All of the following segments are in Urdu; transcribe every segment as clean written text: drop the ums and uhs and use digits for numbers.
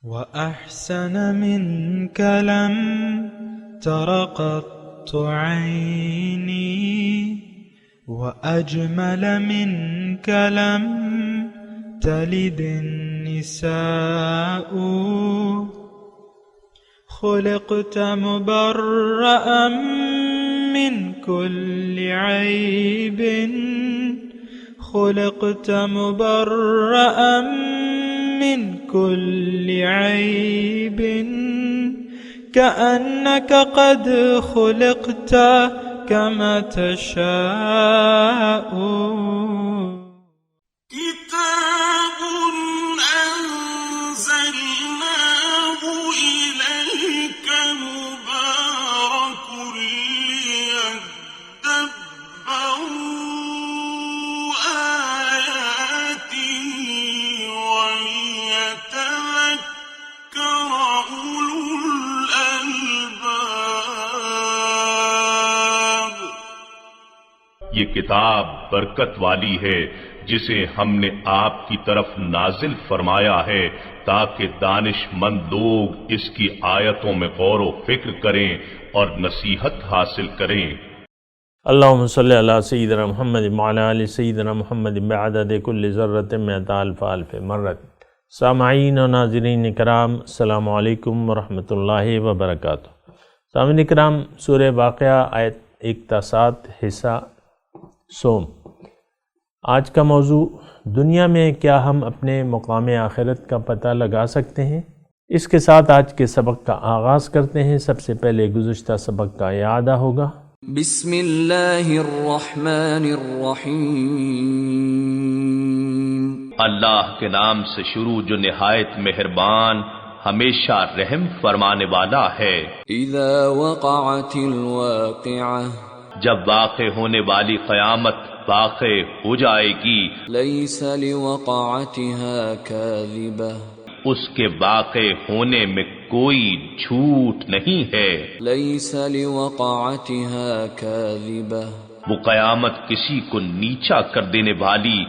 وأحسن منك لم تر قط عيني وأجمل منك لم تلد النساء خلقت مبرأ من كل عيب خلقت مبرأ من كل عيب كأنك قد خلقت كما تشاء كتاب أنزلناه إليك مبارك ليدبروا آياته وليتذكر أولو الألباب۔ یہ کتاب برکت والی ہے جسے ہم نے آپ کی طرف نازل فرمایا ہے تاکہ دانش مند لوگ اس کی آیتوں میں غور و فکر کریں اور نصیحت حاصل کریں۔ اللہم صلی علی سیدنا محمد وعلی آل سیدنا محمد بعدد کل ذرۃ مئۃ الف الف مرۃ۔ سامعین و ناظرین کرام، السلام علیکم ورحمۃ اللہ وبرکاتہ۔ سامعین کرام، سورہ واقعہ آیت 1 تا 7 حصہ سوم۔ آج کا موضوع، دنیا میں کیا ہم اپنے مقام آخرت کا پتہ لگا سکتے ہیں؟ اس کے ساتھ آج کے سبق کا آغاز کرتے ہیں۔ سب سے پہلے گزشتہ سبق کا اعادہ ہوگا۔ بسم اللہ الرحمن الرحیم۔ اللہ کے نام سے شروع جو نہایت مہربان ہمیشہ رحم فرمانے والا ہے۔ اذا وقعت الواقعہ، جب واقع ہونے والی قیامت واقع ہو جائے گی، لیس لوقعتها کاذبہ، اس کے واقع ہونے میں کوئی جھوٹ نہیں ہے۔ لیس لوقعتها کاذبہ، وہ قیامت کسی کو نیچا کر دینے والی،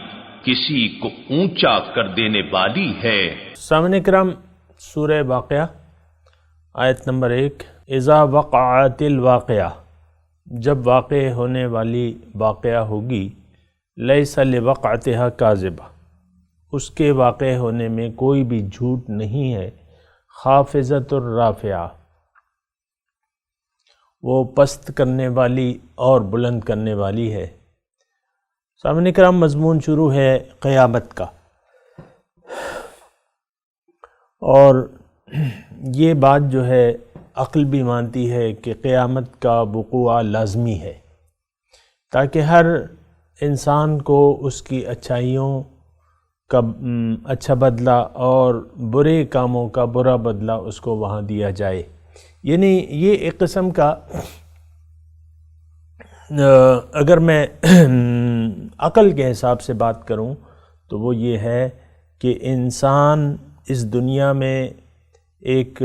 کسی کو اونچا کر دینے والی ہے۔ سامعین کرام، سورہ واقعہ آیت نمبر 1۔ اذا وقعت الواقعہ، جب واقع ہونے والی واقعہ ہوگی، لیس لوقعتها کاذبہ، اس کے واقع ہونے میں کوئی بھی جھوٹ نہیں ہے۔ خافضۃ الرافعہ، وہ پست کرنے والی اور بلند کرنے والی ہے۔ سامعین کرام، مضمون شروع ہے قیامت کا، اور یہ بات جو ہے عقل بھی مانتی ہے کہ قیامت کا وقوع لازمی ہے، تاکہ ہر انسان کو اس کی اچھائیوں کا اچھا بدلہ اور برے کاموں کا برا بدلہ اس کو وہاں دیا جائے۔ یعنی یہ ایک قسم کا، اگر میں عقل کے حساب سے بات کروں تو وہ یہ ہے کہ انسان اس دنیا میں ایک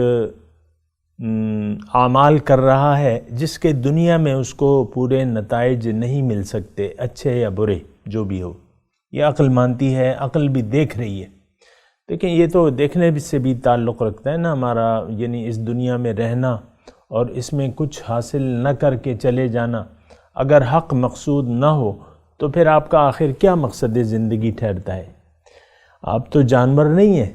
اعمال کر رہا ہے جس کے دنیا میں اس کو پورے نتائج نہیں مل سکتے، اچھے یا برے جو بھی ہو۔ یہ عقل مانتی ہے، عقل بھی دیکھ رہی ہے۔ لیکن یہ تو دیکھنے سے بھی تعلق رکھتا ہے نا ہمارا، یعنی اس دنیا میں رہنا اور اس میں کچھ حاصل نہ کر کے چلے جانا۔ اگر حق مقصود نہ ہو تو پھر آپ کا آخر کیا مقصد زندگی ٹھہرتا ہے؟ آپ تو جانور نہیں ہیں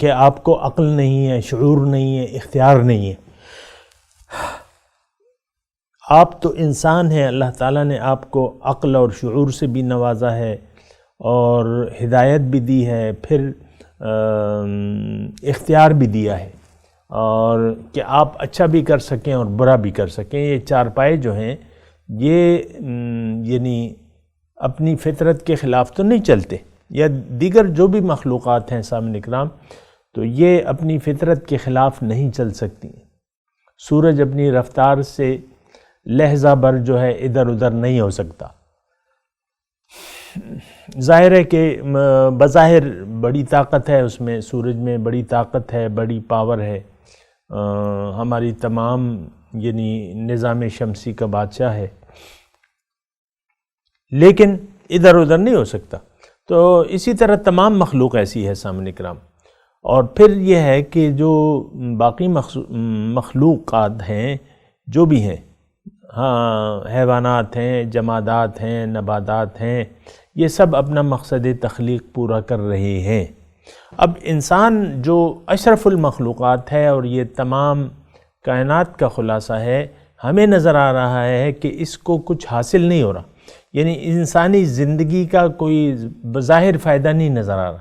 کہ آپ کو عقل نہیں ہے، شعور نہیں ہے، اختیار نہیں ہے۔ آپ تو انسان ہیں، اللہ تعالیٰ نے آپ کو عقل اور شعور سے بھی نوازا ہے اور ہدایت بھی دی ہے، پھر اختیار بھی دیا ہے، اور کہ آپ اچھا بھی کر سکیں اور برا بھی کر سکیں۔ یہ چار پائے جو ہیں یہ یعنی اپنی فطرت کے خلاف تو نہیں چلتے، یا دیگر جو بھی مخلوقات ہیں سامعین کرام، تو یہ اپنی فطرت کے خلاف نہیں چل سکتی۔ سورج اپنی رفتار سے لہجہ بھر جو ہے ادھر ادھر نہیں ہو سکتا۔ ظاہر ہے کہ بظاہر بڑی طاقت ہے اس میں، سورج میں بڑی طاقت ہے، بڑی پاور ہے، ہماری تمام یعنی نظام شمسی کا بادشاہ ہے، لیکن ادھر ادھر نہیں ہو سکتا۔ تو اسی طرح تمام مخلوق ایسی ہے سامعین کرام، اور پھر یہ ہے کہ جو باقی مخلوقات ہیں جو بھی ہیں، ہاں حیوانات ہیں، جمادات ہیں، نباتات ہیں، یہ سب اپنا مقصد تخلیق پورا کر رہے ہیں۔ اب انسان جو اشرف المخلوقات ہے اور یہ تمام کائنات کا خلاصہ ہے، ہمیں نظر آ رہا ہے کہ اس کو کچھ حاصل نہیں ہو رہا، یعنی انسانی زندگی کا کوئی بظاہر فائدہ نہیں نظر آ رہا۔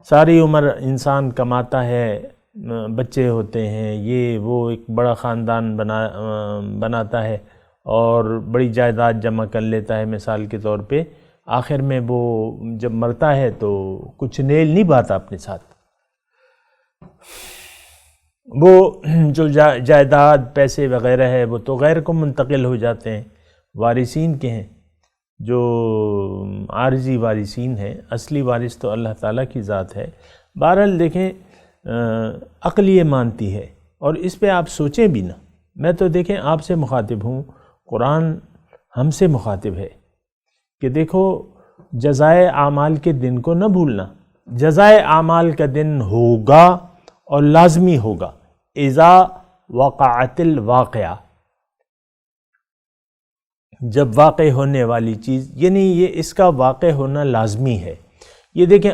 ساری عمر انسان کماتا ہے، بچے ہوتے ہیں، یہ وہ ایک بڑا خاندان بناتا ہے اور بڑی جائیداد جمع کر لیتا ہے مثال کے طور پہ، آخر میں وہ جب مرتا ہے تو کچھ نیل نہیں پاتا اپنے ساتھ۔ وہ جو جائیداد پیسے وغیرہ ہے وہ تو غیر کو منتقل ہو جاتے ہیں، وارثین کے ہیں، جو عارضی وارثین ہیں، اصلی وارث تو اللہ تعالیٰ کی ذات ہے۔ بہرحال دیکھیں، عقل یہ مانتی ہے، اور اس پہ آپ سوچیں بھی نہ۔ میں تو دیکھیں آپ سے مخاطب ہوں، قرآن ہم سے مخاطب ہے کہ دیکھو جزائے اعمال کے دن کو نہ بھولنا۔ جزائے اعمال کا دن ہوگا اور لازمی ہوگا، اذا وقعت الواقعہ، جب واقع ہونے والی چیز، یعنی یہ اس کا واقع ہونا لازمی ہے۔ یہ دیکھیں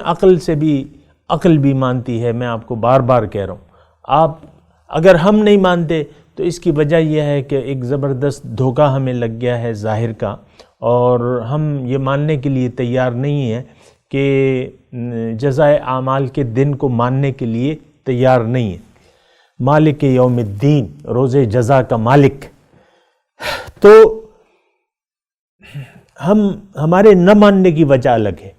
عقل بھی مانتی ہے، میں آپ کو بار بار کہہ رہا ہوں۔ اگر ہم نہیں مانتے تو اس کی وجہ یہ ہے کہ ایک زبردست دھوکہ ہمیں لگ گیا ہے ظاہر کا، اور ہم یہ ماننے کے لیے تیار نہیں ہیں کہ جزائے اعمال کے دن کو ماننے کے لیے تیار نہیں ہیں۔ مالک یوم الدین، روز جزا کا مالک۔ تو ہمارے نہ ماننے کی وجہ الگ ہے،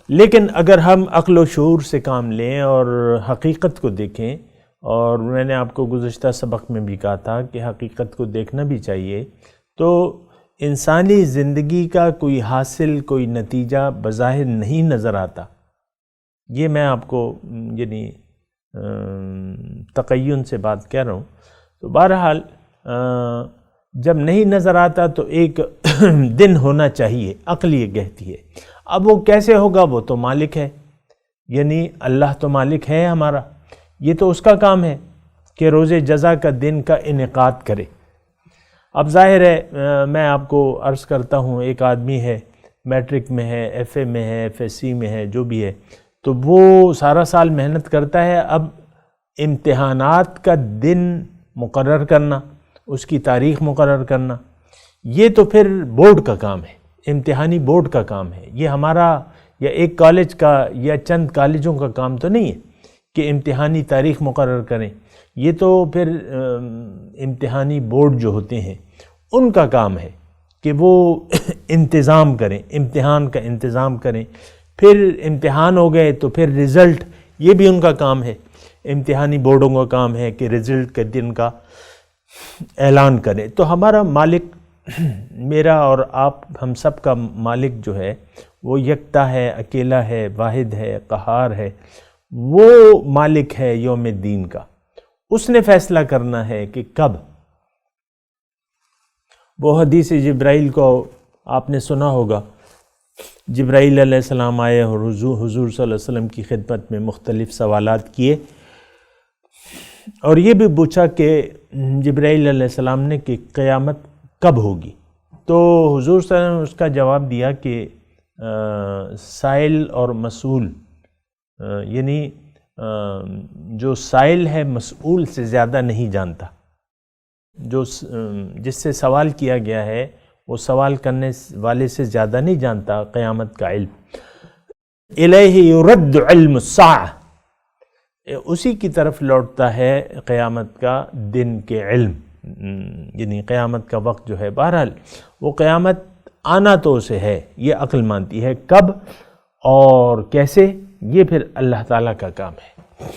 لیکن اگر ہم عقل و شعور سے کام لیں اور حقیقت کو دیکھیں، اور میں نے آپ کو گزشتہ سبق میں بھی کہا تھا کہ حقیقت کو دیکھنا بھی چاہیے، تو انسانی زندگی کا کوئی حاصل، کوئی نتیجہ بظاہر نہیں نظر آتا۔ یہ میں آپ کو یعنی تقین سے بات کہہ رہا ہوں۔ تو بہرحال جب نہیں نظر آتا تو ایک دن ہونا چاہیے، عقل یہ کہتی ہے۔ اب وہ کیسے ہوگا؟ وہ تو مالک ہے، یعنی اللہ تو مالک ہے ہمارا، یہ تو اس کا کام ہے کہ روز جزا کا دن کا انعقاد کرے۔ اب ظاہر ہے، میں آپ کو عرض کرتا ہوں، ایک آدمی ہے، میٹرک میں ہے، ایف اے میں ہے، ایف ایس سی میں ہے، جو بھی ہے، تو وہ سارا سال محنت کرتا ہے۔ اب امتحانات کا دن مقرر کرنا، اس کی تاریخ مقرر کرنا، یہ تو پھر بورڈ کا کام ہے، امتحانی بورڈ کا کام ہے۔ یہ ہمارا یا ایک کالج کا یا چند کالجوں کا کام تو نہیں ہے کہ امتحانی تاریخ مقرر کریں۔ یہ تو پھر امتحانی بورڈ جو ہوتے ہیں ان کا کام ہے کہ وہ انتظام کریں، امتحان کا انتظام کریں۔ پھر امتحان ہو گئے تو پھر رزلٹ، یہ بھی ان کا کام ہے، امتحانی بورڈوں کا کام ہے کہ رزلٹ کے دن کا اعلان کریں۔ تو ہمارا مالک، میرا اور آپ، ہم سب کا مالک جو ہے وہ یکتا ہے، اکیلا ہے، واحد ہے، قہار ہے۔ وہ مالک ہے یوم الدین کا، اس نے فیصلہ کرنا ہے کہ کب۔ وہ حدیث جبرائیل کو آپ نے سنا ہوگا، جبرائیل علیہ السلام آئے اور حضور صلی اللہ علیہ وسلم کی خدمت میں مختلف سوالات کیے، اور یہ بھی پوچھا کہ جبرائیل علیہ السلام نے کہ قیامت کب ہوگی؟ تو حضور صلی اللہ علیہ وسلم نے اس کا جواب دیا کہ سائل اور مسئول، یعنی جو سائل ہے مسئول سے زیادہ نہیں جانتا، جو جس سے سوال کیا گیا ہے وہ سوال کرنے والے سے زیادہ نہیں جانتا قیامت کا علم۔ الیہ یرد علم الساعہ، اسی کی طرف لوٹتا ہے قیامت کا دن کے علم، یعنی قیامت کا وقت جو ہے۔ بہرحال وہ قیامت آنا تو اسے ہے، یہ عقل مانتی ہے، کب اور کیسے یہ پھر اللہ تعالیٰ کا کام ہے۔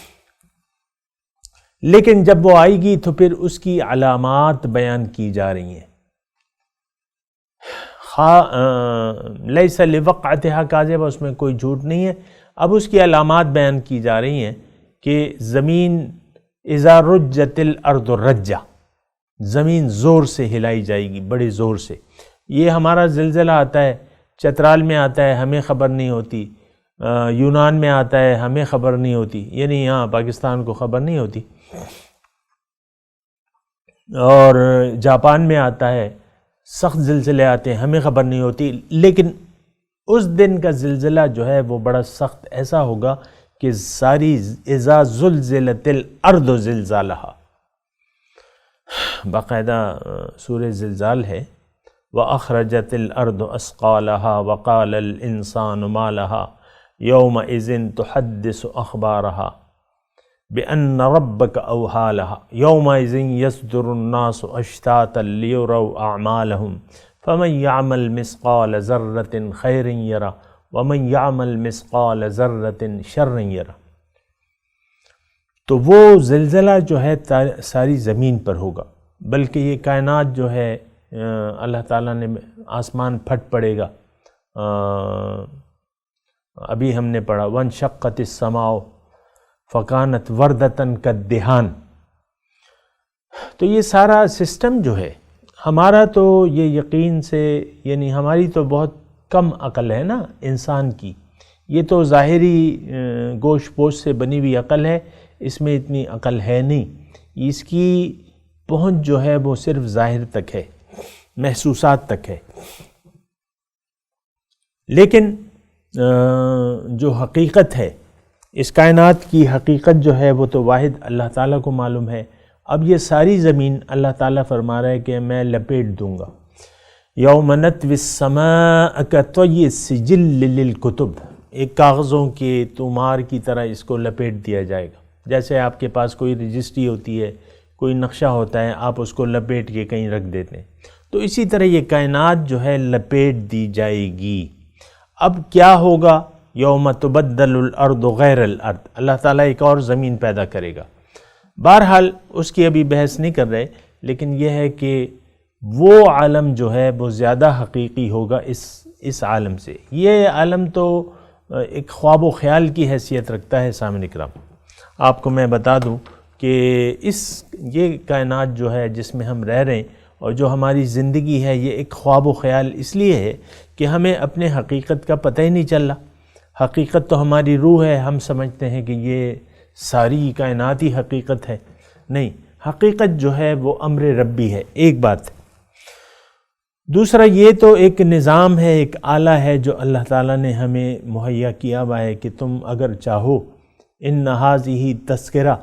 لیکن جب وہ آئے گی تو پھر اس کی علامات بیان کی جا رہی ہیں۔ لیس لوقعتها کاذبہ، اس میں کوئی جھوٹ نہیں ہے۔ اب اس کی علامات بیان کی جا رہی ہیں کہ زمین اذا رجت الارض رجا، زمین زور سے ہلائی جائے گی، بڑے زور سے۔ یہ ہمارا زلزلہ آتا ہے، چترال میں آتا ہے، ہمیں خبر نہیں ہوتی، یونان میں آتا ہے ہمیں خبر نہیں ہوتی، یعنی یہاں پاکستان کو خبر نہیں ہوتی، اور جاپان میں آتا ہے سخت زلزلے آتے ہیں ہمیں خبر نہیں ہوتی، لیکن اس دن کا زلزلہ جو ہے وہ بڑا سخت ایسا ہوگا کہ ساری اذا زلزلت الارض زلزالہا، باقاعدہ سورہ زلزال ہے، وَأَخْرَجَتِ الْأَرْضُ أَثْقَالَهَا وَقَالَ الْإِنسَانُ مَا لَهَا يَوْمَئِذٍ تُحَدِّثُ أَخْبَارَهَا بِأَنَّ رَبَّكَ أَوْحَىٰ لَهَا يَوْمَئِذٍ يَصْدُرُ النَّاسُ أَشْتَاتًا لِيُرَوْا أَعْمَالَهُمْ فَمَنْ يَعْمَلْ مِثْقَالَ ذَرَّةٍ خَيْرًا يَرَهُ وَمَنْ يَعْمَلْ مِثْقَالَ ذَرَّةٍ شَرًّا يَرَهُ۔ تو وہ زلزلہ جو ہے ساری زمین پر ہوگا، بلکہ یہ کائنات جو ہے اللہ تعالیٰ نے آسمان پھٹ پڑے گا، ابھی ہم نے پڑھا وانشقت السماء فکانت وردۃ کالدہان۔ تو یہ سارا سسٹم جو ہے ہمارا، تو یہ یقین سے، یعنی ہماری تو بہت کم عقل ہے نا انسان کی، یہ تو ظاہری گوشت پوش سے بنی ہوئی عقل ہے، اس میں اتنی عقل ہے نہیں، اس کی پہنچ جو ہے وہ صرف ظاہر تک ہے، محسوسات تک ہے، لیکن جو حقیقت ہے اس کائنات کی حقیقت جو ہے وہ تو واحد اللہ تعالیٰ کو معلوم ہے۔ اب یہ ساری زمین اللہ تعالیٰ فرما رہا ہے کہ میں لپیٹ دوں گا، یوم نطوی السماء کطی السجل للکتب، ایک کاغذوں کے طومار کی طرح اس کو لپیٹ دیا جائے گا، جیسے آپ کے پاس کوئی رجسٹری ہوتی ہے، کوئی نقشہ ہوتا ہے، آپ اس کو لپیٹ کے کہیں رکھ دیتے ہیں، تو اسی طرح یہ کائنات جو ہے لپیٹ دی جائے گی۔ اب کیا ہوگا؟ یوم تبدل الارض غیر الارض، اللہ تعالیٰ ایک اور زمین پیدا کرے گا۔ بہرحال اس کی ابھی بحث نہیں کر رہے، لیکن یہ ہے کہ وہ عالم جو ہے وہ زیادہ حقیقی ہوگا اس عالم سے۔ یہ عالم تو ایک خواب و خیال کی حیثیت رکھتا ہے۔ سامعین کرام، آپ کو میں بتا دوں کہ یہ کائنات جو ہے جس میں ہم رہ رہے ہیں اور جو ہماری زندگی ہے، یہ ایک خواب و خیال اس لیے ہے کہ ہمیں اپنے حقیقت کا پتہ ہی نہیں چل رہا۔ حقیقت تو ہماری روح ہے، ہم سمجھتے ہیں کہ یہ ساری کائنات ہی حقیقت ہے، نہیں، حقیقت جو ہے وہ امر ربی ہے، ایک بات۔ دوسرا یہ تو ایک نظام ہے، ایک آلہ ہے جو اللہ تعالیٰ نے ہمیں مہیا کیا ہوا ہے کہ تم اگر چاہو، ان ھذہ تذکرہ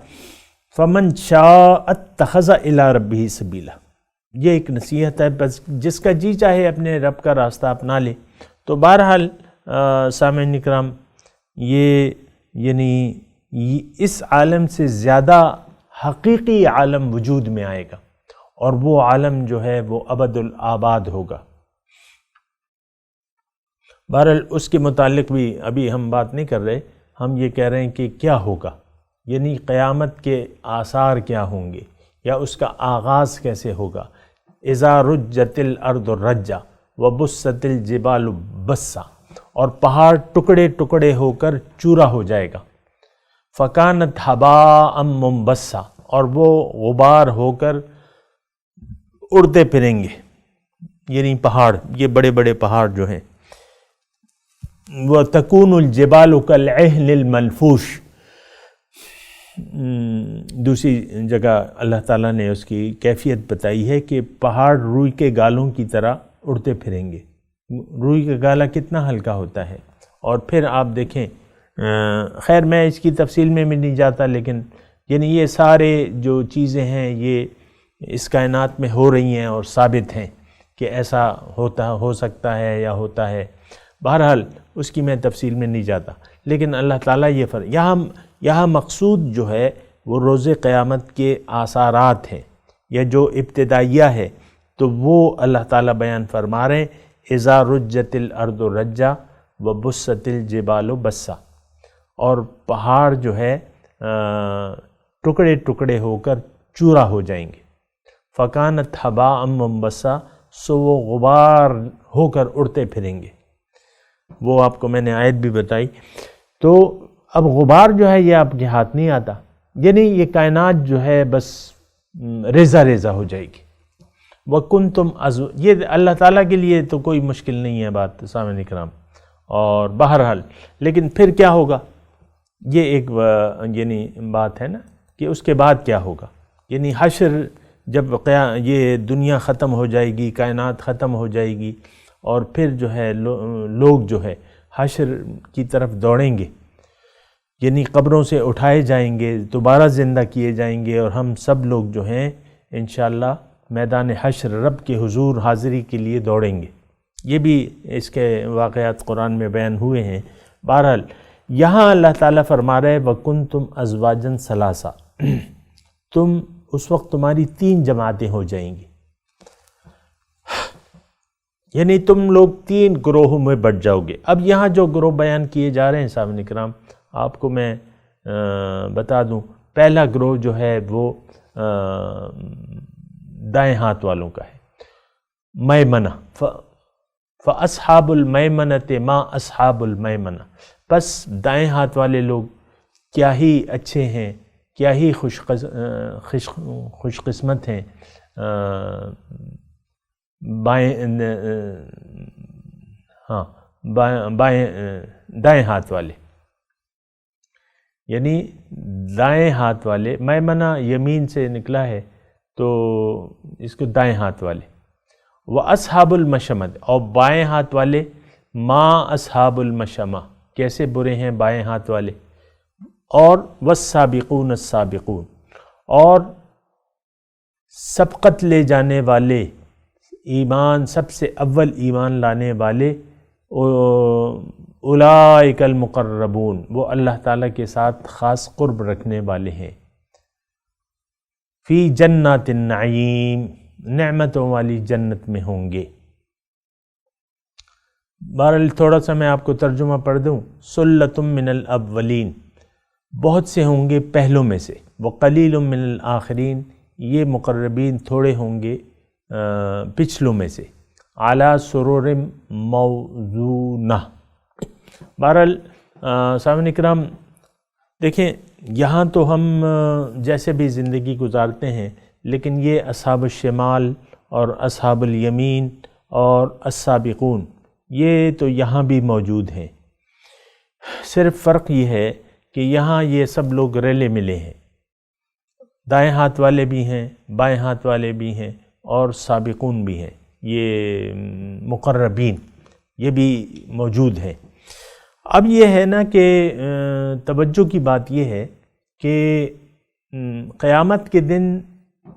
فمن شاء اتخذ الی ربہ سبیلا، یہ ایک نصیحت ہے، بس جس کا جی چاہے اپنے رب کا راستہ اپنا لے۔ تو بہرحال سامعین اکرام، یہ یعنی اس عالم سے زیادہ حقیقی عالم وجود میں آئے گا، اور وہ عالم جو ہے وہ ابد الآباد ہوگا۔ بہرحال اس کے متعلق بھی ابھی ہم بات نہیں کر رہے، ہم یہ کہہ رہے ہیں کہ کیا ہوگا، یعنی قیامت کے آثار کیا ہوں گے، یا اس کا آغاز کیسے ہوگا۔ اذا رجت الارض رجا وبست الجبال بسا، اور پہاڑ ٹکڑے ٹکڑے ہو کر چورا ہو جائے گا۔ فکانت ھباء منبثا، اور وہ غبار ہو کر اڑتے پھریں گے، یعنی پہاڑ، یہ بڑے بڑے پہاڑ جو ہیں۔ وَتَكُونُ الْجِبَالُ كَالْعِهْنِ الْمَنْفُوشِ، دوسری جگہ اللہ تعالیٰ نے اس کی کیفیت بتائی ہے کہ پہاڑ روئی کے گالوں کی طرح اڑتے پھریں گے۔ روئی کا گالا کتنا ہلکا ہوتا ہے، اور پھر آپ دیکھیں، خیر میں اس کی تفصیل میں بھی نہیں جاتا، لیکن یعنی یہ سارے جو چیزیں ہیں یہ اس کائنات میں ہو رہی ہیں اور ثابت ہیں کہ ایسا ہو سکتا ہے یا ہوتا ہے۔ بہرحال اس کی میں تفصیل میں نہیں جاتا، لیکن اللہ تعالیٰ یہاں مقصود جو ہے وہ روز قیامت کے آثارات ہیں، یا جو ابتدائیہ ہے، تو وہ اللہ تعالیٰ بیان فرما رہے ہیں۔ اذا رجت الارض رجا وبست الجبال بسا، اور پہاڑ جو ہے ٹکڑے ٹکڑے ہو کر چورا ہو جائیں گے۔ فکانت ھباء منبثا، سو وہ غبار ہو کر اڑتے پھریں گے۔ وہ آپ کو میں نے آیت بھی بتائی۔ تو اب غبار جو ہے یہ آپ کے ہاتھ نہیں آتا، یعنی یہ کائنات جو ہے بس ریزہ ریزہ ہو جائے گی۔ وَكُنْتُمْ یہ اللہ تعالیٰ کے لیے تو کوئی مشکل نہیں ہے بات، سامعین کرام، اور بہرحال لیکن پھر کیا ہوگا، یہ ایک یعنی بات ہے نا کہ اس کے بعد کیا ہوگا، یعنی حشر جب یہ دنیا ختم ہو جائے گی، کائنات ختم ہو جائے گی، اور پھر جو ہے لوگ جو ہے حشر کی طرف دوڑیں گے، یعنی قبروں سے اٹھائے جائیں گے، دوبارہ زندہ کیے جائیں گے، اور ہم سب لوگ جو ہیں انشاءاللہ میدان حشر رب کے حضور حاضری کے لیے دوڑیں گے۔ یہ بھی اس کے واقعات قرآن میں بیان ہوئے ہیں۔ بہرحال یہاں اللہ تعالیٰ فرما رہے وَكُنْتُمْ أَزْوَاجًا ثَلَاثًا، تم اس وقت تمہاری 3 جماعتیں ہو جائیں گی، یعنی تم لوگ 3 گروہوں میں بٹ جاؤ گے۔ اب یہاں جو گروہ بیان کیے جا رہے ہیں سامعین کرام، آپ کو میں بتا دوں، پہلا گروہ جو ہے وہ دائیں ہاتھ والوں کا ہے، میمنہ، فَأَصْحَابُ الْمَيْمَنَةِ مَا أَصْحَابُ الْمَيْمَنَةِ، بس دائیں ہاتھ والے لوگ کیا ہی اچھے ہیں، کیا ہی خوش قسمت ہیں، دائیں ہاتھ والے، یعنی دائیں ہاتھ والے، میمنہ یمین سے نکلا ہے تو اس کو دائیں ہاتھ والے، وَأَصْحَابُ الْمَشْأَمَةِ، اور بائیں ہاتھ والے، مَا أَصْحَابُ الْمَشْأَمَةِ، کیسے برے ہیں بائیں ہاتھ والے، اور وَالسَّابِقُونَ السَّابِقُونَ، اور سبقت لے جانے والے، ایمان سب سے اول ایمان لانے والے، اولئک المقربون، وہ اللہ تعالیٰ کے ساتھ خاص قرب رکھنے والے ہیں، فی جنات النعیم، نعمتوں والی جنت میں ہوں گے۔ بہرحال تھوڑا سا میں آپ کو ترجمہ پڑھ دوں، سلۃ من الاولین، بہت سے ہوں گے پہلوں میں سے، وقلیل من الآخرین، یہ مقربین تھوڑے ہوں گے پچھلوں میں سے، علی سرور موضونہ۔ بہرحال سامعین اکرام دیکھیں، یہاں تو ہم جیسے بھی زندگی گزارتے ہیں، لیکن یہ اصحاب الشمال اور اصحاب الیمین اور السابقون یہ تو یہاں بھی موجود ہیں، صرف فرق یہ ہے کہ یہاں یہ سب لوگ ریلے ملے ہیں، دائیں ہاتھ والے بھی ہیں، بائیں ہاتھ والے بھی ہیں، اور سابقون بھی ہیں، یہ مقربین یہ بھی موجود ہیں۔ اب یہ ہے نا کہ توجہ کی بات یہ ہے کہ قیامت کے دن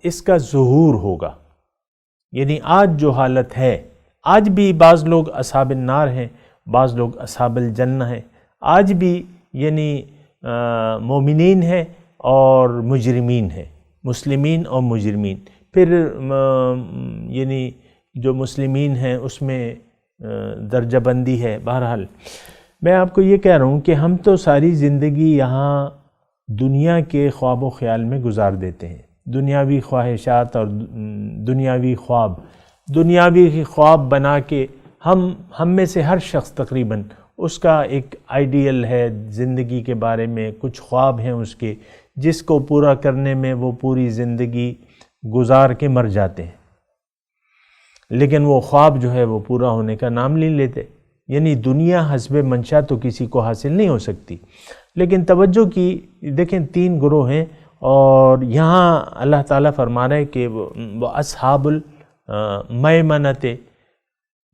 اس کا ظہور ہوگا، یعنی آج جو حالت ہے، آج بھی بعض لوگ اصحاب النار ہیں، بعض لوگ اصحاب الجنہ ہیں، آج بھی یعنی مومنین ہیں اور مجرمین ہیں، مسلمین اور مجرمین۔ پھر یعنی جو مسلمین ہیں اس میں درجہ بندی ہے۔ بہرحال میں آپ کو یہ کہہ رہا ہوں کہ ہم تو ساری زندگی یہاں دنیا کے خواب و خیال میں گزار دیتے ہیں، دنیاوی خواہشات اور دنیاوی خواب بنا کے ہم میں سے ہر شخص تقریباً اس کا ایک آئیڈیل ہے زندگی کے بارے میں، کچھ خواب ہیں اس کے، جس کو پورا کرنے میں وہ پوری زندگی گزار کے مر جاتے ہیں، لیکن وہ خواب جو ہے وہ پورا ہونے کا نام نہیں لیتے۔ یعنی دنیا حسب منشا تو کسی کو حاصل نہیں ہو سکتی، لیکن توجہ کی دیکھیں 3 گروہ ہیں، اور یہاں اللہ تعالیٰ فرما رہے ہیں کہ وہ اصحاب المیمنۃ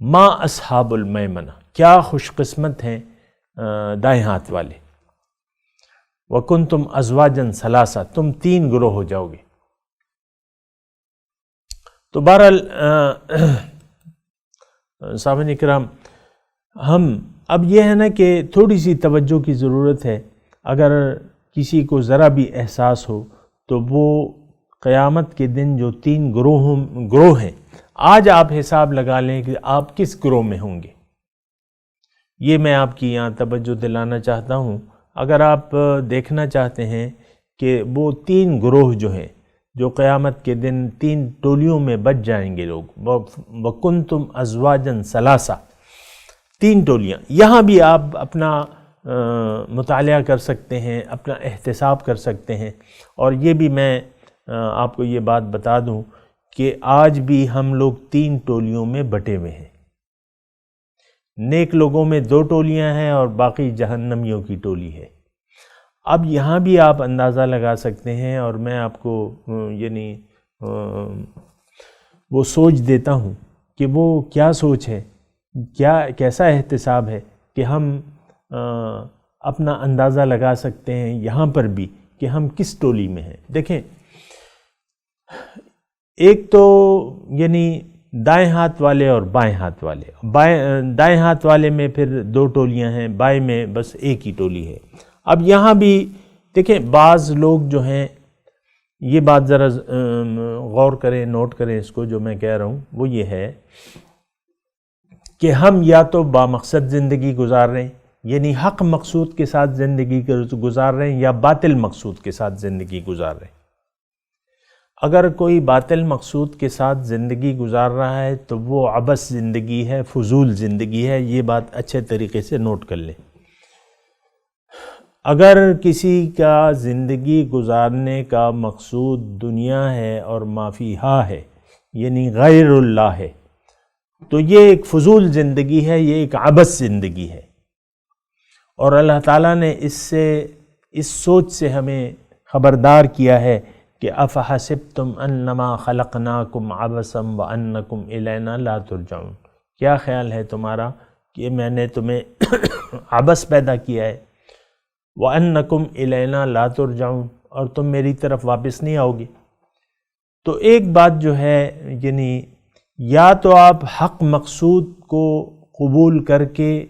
ما اصحاب المیمنہ، کیا خوش قسمت ہیں دائیں ہاتھ والے۔ وَكُنْتُمْ أَزْوَاجًا ثَلَاثًا، تم 3 گروہ ہو جاؤ گے۔ تو بہرحال سامعین اکرام، ہم اب یہ ہے نا کہ تھوڑی سی توجہ کی ضرورت ہے، اگر کسی کو ذرا بھی احساس ہو تو وہ قیامت کے دن جو 3 گروہ ہیں، آج آپ حساب لگا لیں کہ آپ کس گروہ میں ہوں گے۔ یہ میں آپ کی یہاں توجہ دلانا چاہتا ہوں۔ اگر آپ دیکھنا چاہتے ہیں کہ وہ 3 گروہ جو ہیں جو قیامت کے دن 3 ٹولیوں میں بچ جائیں گے لوگ، وَكُنْتُمْ أَزْوَاجًا ثَلَاثًا، 3 ٹولیاں، یہاں بھی آپ اپنا مطالعہ کر سکتے ہیں، اپنا احتساب کر سکتے ہیں۔ اور یہ بھی میں آپ کو یہ بات بتا دوں کہ آج بھی ہم لوگ 3 ٹولیوں میں بٹے ہوئے ہیں، نیک لوگوں میں 2 ٹولیاں ہیں اور باقی جہنمیوں کی ٹولی ہے۔ اب یہاں بھی آپ اندازہ لگا سکتے ہیں، اور میں آپ کو یعنی وہ سوچ دیتا ہوں کہ وہ کیا سوچ ہے، کیسا احتساب ہے کہ ہم اپنا اندازہ لگا سکتے ہیں یہاں پر بھی کہ ہم کس ٹولی میں ہیں۔ دیکھیں، ایک تو یعنی دائیں ہاتھ والے اور بائیں ہاتھ والے، دائیں ہاتھ والے میں پھر 2 ٹولیاں ہیں، بائیں میں بس ایک ہی ٹولی ہے۔ اب یہاں بھی دیکھیں، بعض لوگ جو ہیں، یہ بات ذرا غور کریں، نوٹ کریں اس کو جو میں کہہ رہا ہوں، وہ یہ ہے کہ ہم یا تو بامقصد زندگی گزار رہے ہیں، یعنی حق مقصود کے ساتھ زندگی گزار رہے ہیں، یا باطل مقصود کے ساتھ زندگی گزار رہے ہیں۔ اگر کوئی باطل مقصود کے ساتھ زندگی گزار رہا ہے تو وہ عبث زندگی ہے، فضول زندگی ہے، یہ بات اچھے طریقے سے نوٹ کر لیں۔ اگر کسی کا زندگی گزارنے کا مقصود دنیا ہے اور ما فیہا ہے، یعنی غیر اللہ ہے، تو یہ ایک فضول زندگی ہے، یہ ایک عبث زندگی ہے، اور اللہ تعالیٰ نے اس سوچ سے ہمیں خبردار کیا ہے کہ افحسبتم انما خلقناکم عبثا وانکم الینا لا ترجعون، کیا خیال ہے تمہارا کہ میں نے تمہیں عبث پیدا کیا ہے، وانکم الینا لا ترجعون، اور تم میری طرف واپس نہیں آؤ گے۔ تو ایک بات جو ہے، یعنی یا تو آپ حق مقصود کو قبول کر کے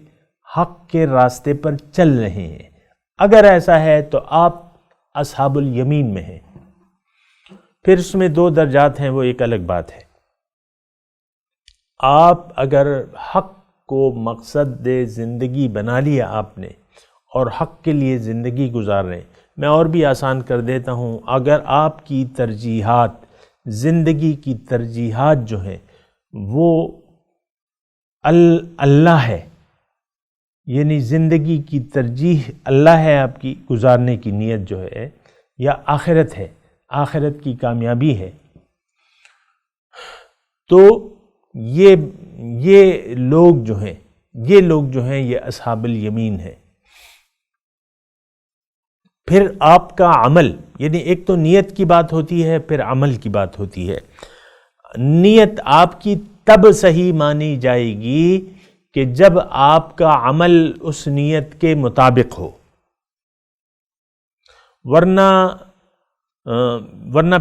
حق کے راستے پر چل رہے ہیں، اگر ایسا ہے تو آپ اصحاب الیمین میں ہیں۔ پھر اس میں 2 درجات ہیں، وہ ایک الگ بات ہے۔ آپ اگر حق کو مقصد زندگی بنا لیا آپ نے اور حق کے لیے زندگی گزار رہے ہیں، میں اور بھی آسان کر دیتا ہوں، اگر آپ کی ترجیحات، زندگی کی ترجیحات جو ہیں وہ اللہ ہے، یعنی زندگی کی ترجیح اللہ ہے آپ کی گزارنے کی نیت جو ہے، یا آخرت ہے، آخرت کی کامیابی ہے، تو یہ لوگ جو ہیں یہ اصحاب الیمین ہیں۔ پھر آپ کا عمل، یعنی ایک تو نیت کی بات ہوتی ہے، پھر عمل کی بات ہوتی ہے۔ نیت آپ کی تب صحیح مانی جائے گی کہ جب آپ کا عمل اس نیت کے مطابق ہو، ورنہ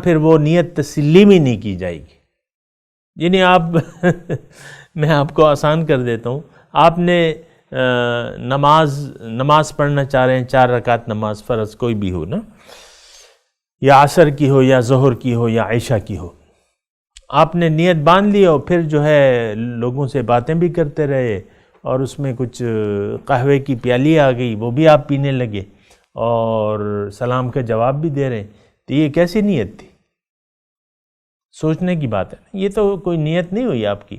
پھر وہ نیت تسلیم ہی نہیں کی جائے گی۔ یعنی میں آپ کو آسان کر دیتا ہوں، آپ نے نماز پڑھنا چاہ رہے ہیں، 4 رکعت نماز، فرض کوئی بھی ہو نا، یا عصر کی ہو یا ظہر کی ہو یا عشاء کی ہو، آپ نے نیت باندھ لی اور پھر جو ہے لوگوں سے باتیں بھی کرتے رہے، اور اس میں کچھ قہوے کی پیالی آ گئی، وہ بھی آپ پینے لگے اور سلام کا جواب بھی دے رہے ہیں، تو یہ کیسی نیت تھی؟ سوچنے کی بات ہے، یہ تو کوئی نیت نہیں ہوئی آپ کی۔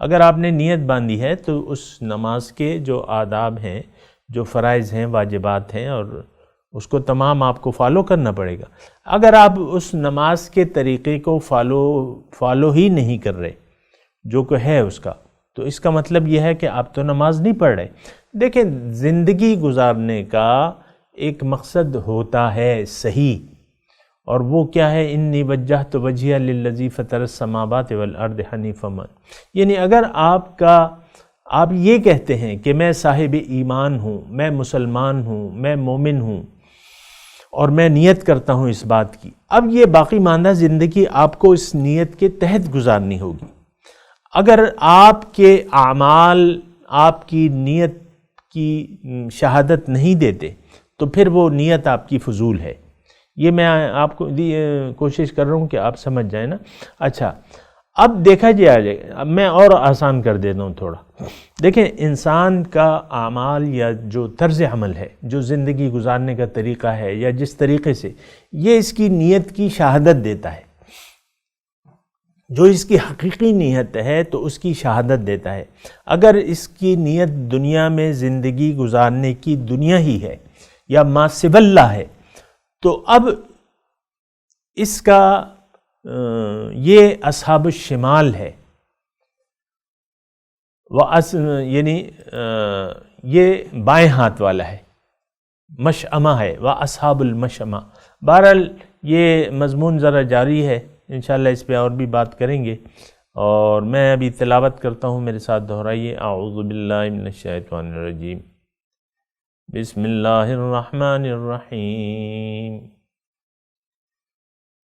اگر آپ نے نیت باندھی ہے تو اس نماز کے جو آداب ہیں، جو فرائض ہیں، واجبات ہیں، اور اس کو تمام آپ کو فالو کرنا پڑے گا۔ اگر آپ اس نماز کے طریقے کو فالو ہی نہیں کر رہے جو کہ ہے اس کا، تو اس کا مطلب یہ ہے کہ آپ تو نماز نہیں پڑھ رہے۔ دیکھیں، زندگی گزارنے کا ایک مقصد ہوتا ہے صحیح، اور وہ کیا ہے؟ انی وجہت وجہی للذی فطر السماوات والارض حنیفا، یعنی اگر آپ یہ کہتے ہیں کہ میں صاحب ایمان ہوں، میں مسلمان ہوں، میں مومن ہوں، اور میں نیت کرتا ہوں اس بات کی، اب یہ باقی ماندہ زندگی آپ کو اس نیت کے تحت گزارنی ہوگی۔ اگر آپ کے اعمال آپ کی نیت کی شہادت نہیں دیتے تو پھر وہ نیت آپ کی فضول ہے۔ یہ میں آپ کو کوشش کر رہا ہوں کہ آپ سمجھ جائیں نا۔ اچھا، اب دیکھا جائے، اب میں اور آسان کر دیتا ہوں تھوڑا۔ دیکھیں، انسان کا اعمال یا جو طرز عمل ہے، جو زندگی گزارنے کا طریقہ ہے، یا جس طریقے سے، یہ اس کی نیت کی شہادت دیتا ہے۔ جو اس کی حقیقی نیت ہے تو اس کی شہادت دیتا ہے۔ اگر اس کی نیت دنیا میں زندگی گزارنے کی دنیا ہی ہے یا ما سوی اللہ ہے، تو اب اس کا یہ اصحاب الشمال ہے، یعنی یہ بائیں ہاتھ والا ہے، مشأمہ ہے، وَأَصْحَابُ الْمَشْأَمَہ۔ بہرحال یہ مضمون ذرا جاری ہے، انشاءاللہ اس پہ اور بھی بات کریں گے، اور میں ابھی تلاوت کرتا ہوں، میرے ساتھ دہرائیے۔ اعوذ باللہ من الشیطان الرجیم، بسم اللہ الرحمن الرحیم۔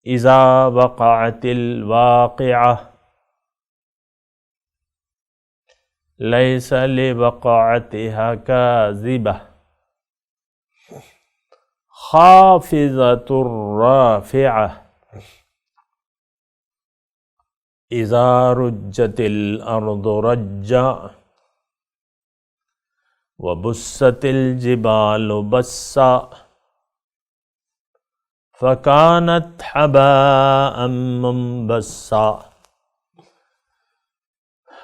اذا وقعت الواقعہ لیس لوقعتها کاذبہ خافضۃ رافعہ اذا رجت الارض رجا وبست الجبال بسا فكانت حباء منبثا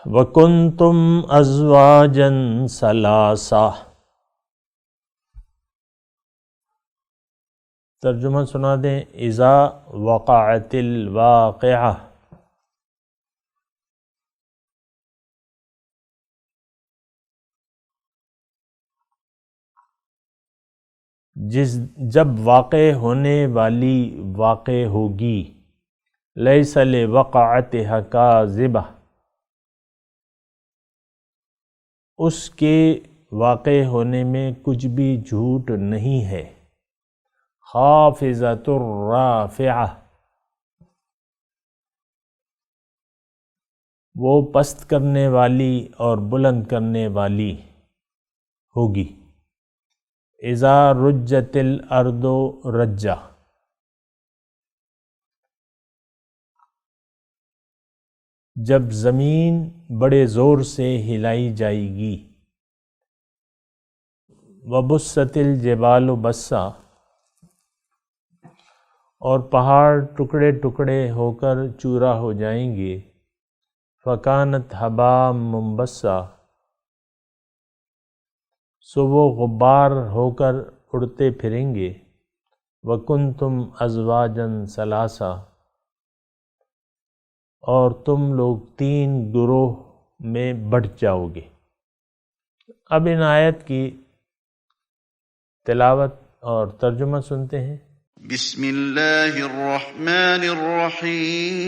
وكنتم أزواجا ثلاثا۔ ترجمہ سنا دیں۔ اذا وقعت الواقعہ، جب واقع ہونے والی واقع ہوگی، لیس لوقعتها کاذبہ، اس کے واقع ہونے میں کچھ بھی جھوٹ نہیں ہے، خافضۃ رافعہ، وہ پست کرنے والی اور بلند کرنے والی ہوگی۔ اذا رجت الارض رجا، جب زمین بڑے زور سے ہلائی جائے گی۔ وبست الجبال بسا، اور پہاڑ ٹکڑے ٹکڑے ہو کر چورا ہو جائیں گے۔ فکانت حباء منبثا، سو وہ غبار ہو کر اڑتے پھریں گے۔ وکنتم ازواجا ثلاثا، اور تم لوگ 3 گروہ میں بٹ جاؤ گے۔ اب ان آیت کی تلاوت اور ترجمہ سنتے ہیں۔ بسم اللہ الرحمن الرحیم۔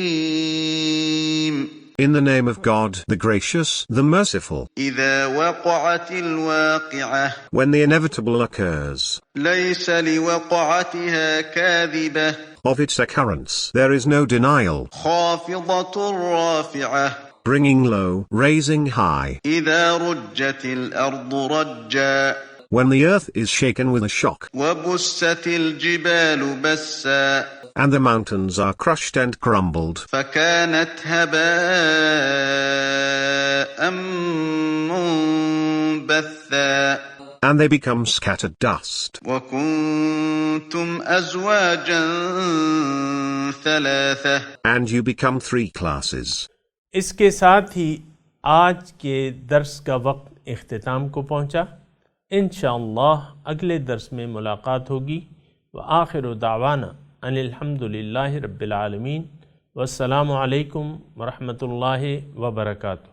In the name of God, the gracious, the merciful. إذا وقعت الواقعة، When the inevitable occurs, ليس لوقعتها كاذبة، of its occurrence there is no denial, خافضة رافعة، bringing low, raising high. إذا رجت الأرض رجا، When the earth is shaken with a shock, وبست الجبال بسا، and the mountains are crushed and crumbled, فكانت هباء منبثا، and they become scattered dust. وكنتم أزواجا ثلاثة، And you become 3 classes. اس کے ساتھ ہی آج کے درس کا وقت اختتام کو پہنچا۔ انشاءاللہ اگلے درس میں ملاقات ہوگی۔ وآخر دعوانا ان الحمدللہ رب العالمین، والسلام علیکم ورحمۃ اللہ وبرکاتہ۔